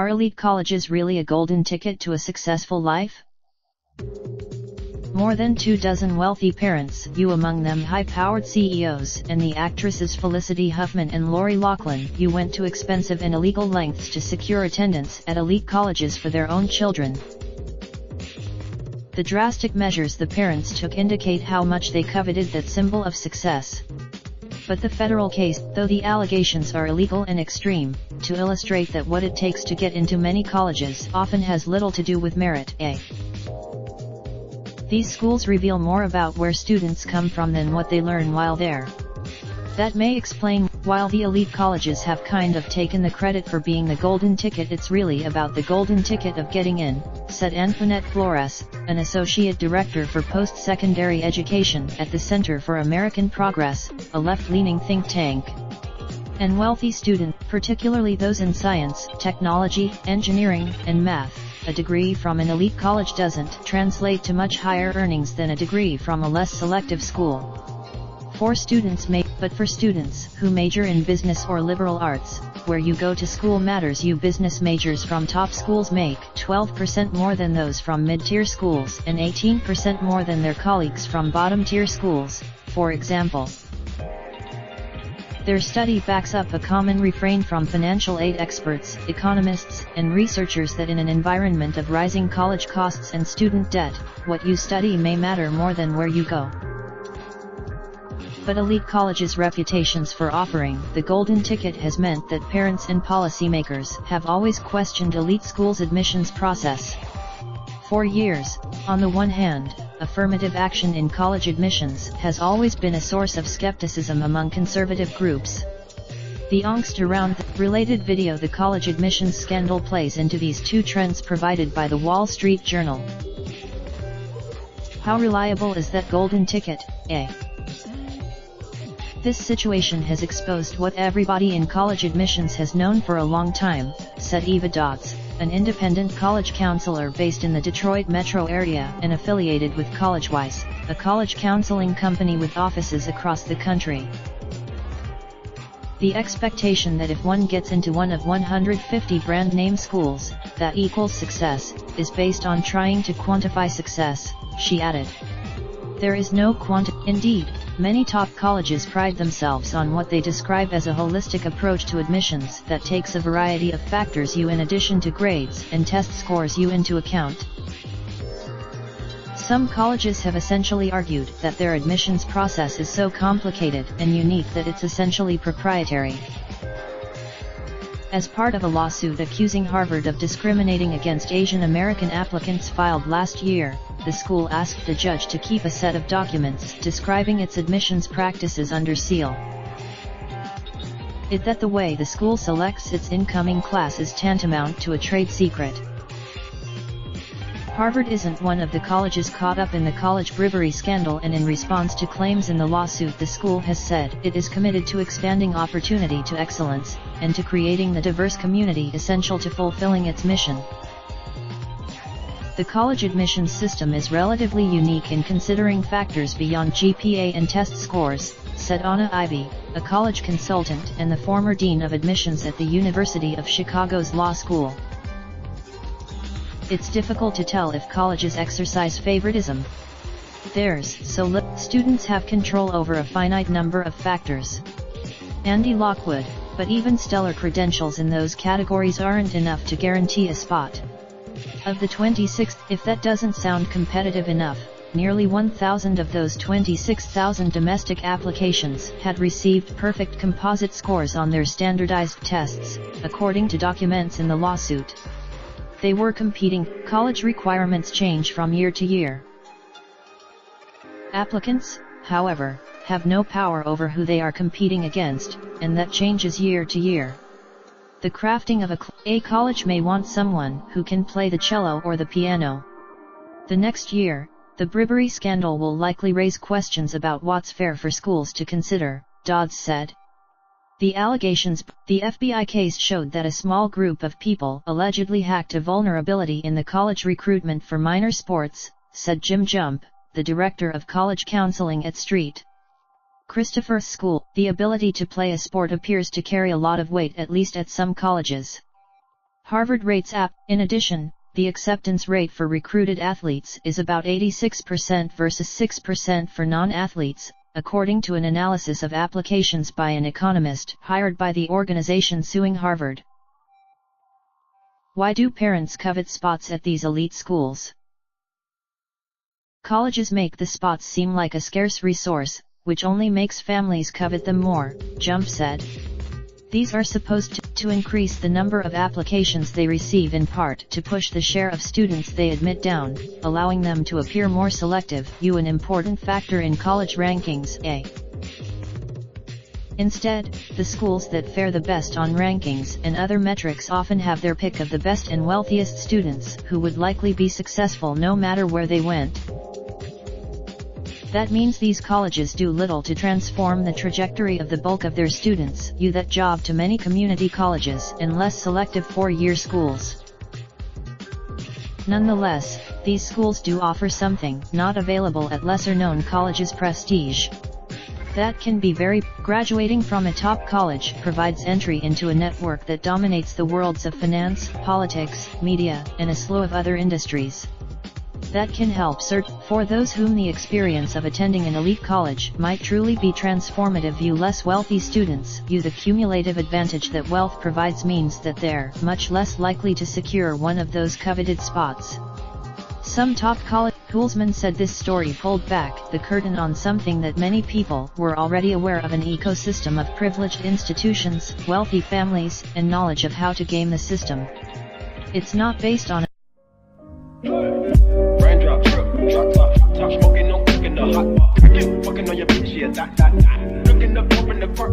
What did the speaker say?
Are elite colleges really a golden ticket to a successful life? More than 24 wealthy parents, you among them high-powered CEOs, and the actresses Felicity Huffman and Lori Loughlin, you went to expensive and illegal lengths to secure attendance at elite colleges for their own children. The drastic measures the parents took indicate how much they coveted that symbol of success. But the federal case, though the allegations are illegal and extreme, to illustrate that what it takes to get into many colleges often has little to do with merit. These schools reveal more about where students come from than what they learn while there. That may explain, while the elite colleges have kind of taken the credit for being the golden ticket, it's really about the golden ticket of getting in, said Antoinette Flores, an associate director for post-secondary education at the Center for American Progress, a left-leaning think tank. And wealthy students, particularly those in science, technology, engineering, and math, a degree from an elite college doesn't translate to much higher earnings than a degree from a less selective school. For students who major in business or liberal arts, where you go to school matters. You business majors from top schools make 12% more than those from mid-tier schools and 18% more than their colleagues from bottom-tier schools, for example. Their study backs up a common refrain from financial aid experts, economists, and researchers that in an environment of rising college costs and student debt, what you study may matter more than where you go. But elite colleges' reputations for offering the golden ticket has meant that parents and policymakers have always questioned elite schools' admissions process. For years, on the one hand, affirmative action in college admissions has always been a source of skepticism among conservative groups. The angst around the related video The College Admissions Scandal plays into these two trends provided by the Wall Street Journal. How reliable is that golden ticket? This situation has exposed what everybody in college admissions has known for a long time, said Eva Dodds, an independent college counselor based in the Detroit metro area and affiliated with CollegeWise, a college counseling company with offices across the country. The expectation that if one gets into one of 150 brand name schools, that equals success, is based on trying to quantify success, she added. There is no Indeed, many top colleges pride themselves on what they describe as a holistic approach to admissions that takes a variety of factors in addition to grades and test scores into account. Some colleges have essentially argued that their admissions process is so complicated and unique that it's essentially proprietary. As part of a lawsuit accusing Harvard of discriminating against Asian American applicants filed last year, the school asked the judge to keep a set of documents describing its admissions practices under seal. That the way the school selects its incoming class is tantamount to a trade secret. Harvard isn't one of the colleges caught up in the college bribery scandal, and in response to claims in the lawsuit, the school has said it is committed to expanding opportunity to excellence, and to creating the diverse community essential to fulfilling its mission. The college admissions system is relatively unique in considering factors beyond GPA and test scores, said Anna Ivey, a college consultant and the former dean of admissions at the University of Chicago's Law School. It's difficult to tell if colleges exercise favoritism. Students have control over a finite number of factors. Andy Lockwood, but even stellar credentials in those categories aren't enough to guarantee a spot. Of the 26, if that doesn't sound competitive enough, nearly 1,000 of those 26,000 domestic applications had received perfect composite scores on their standardized tests, according to documents in the lawsuit. They were competing. College requirements change from year to year. Applicants, however, have no power over who they are competing against, and that changes year to year. The crafting of a college may want someone who can play the cello or the piano. The next year, the bribery scandal will likely raise questions about what's fair for schools to consider, Dodds said. The FBI case showed that a small group of people allegedly hacked a vulnerability in the college recruitment for minor sports, said Jim Jump, the director of college counseling at St. Christopher's School. The ability to play a sport appears to carry a lot of weight, at least at some colleges. Harvard rates app. In addition, the acceptance rate for recruited athletes is about 86% versus 6% for non-athletes, according to an analysis of applications by an economist hired by the organization suing Harvard. Why do parents covet spots at these elite schools? Colleges make the spots seem like a scarce resource, which only makes families covet them more, Jump said. These are supposed to increase the number of applications they receive, in part to push the share of students they admit down, allowing them to appear more selective. An important factor in college rankings. Instead, the schools that fare the best on rankings and other metrics often have their pick of the best and wealthiest students who would likely be successful no matter where they went. That means these colleges do little to transform the trajectory of the bulk of their students, that job to many community colleges and less selective four-year schools. Nonetheless, these schools do offer something not available at lesser-known colleges: prestige. That can be very. Graduating from a top college provides entry into a network that dominates the worlds of finance, politics, media, and a slew of other industries. That can help search for those whom the experience of attending an elite college might truly be transformative. Less wealthy students. The cumulative advantage that wealth provides means that they're much less likely to secure one of those coveted spots. Some top college schoolsmen said this story pulled back the curtain on something that many people were already aware of: an ecosystem of privileged institutions, wealthy families, and knowledge of how to game the system. It's not based on Raindrop, drop top, smoking, no cooking the hot pot. I get fucking on your bitch, yeah, that. Looking up, open the park.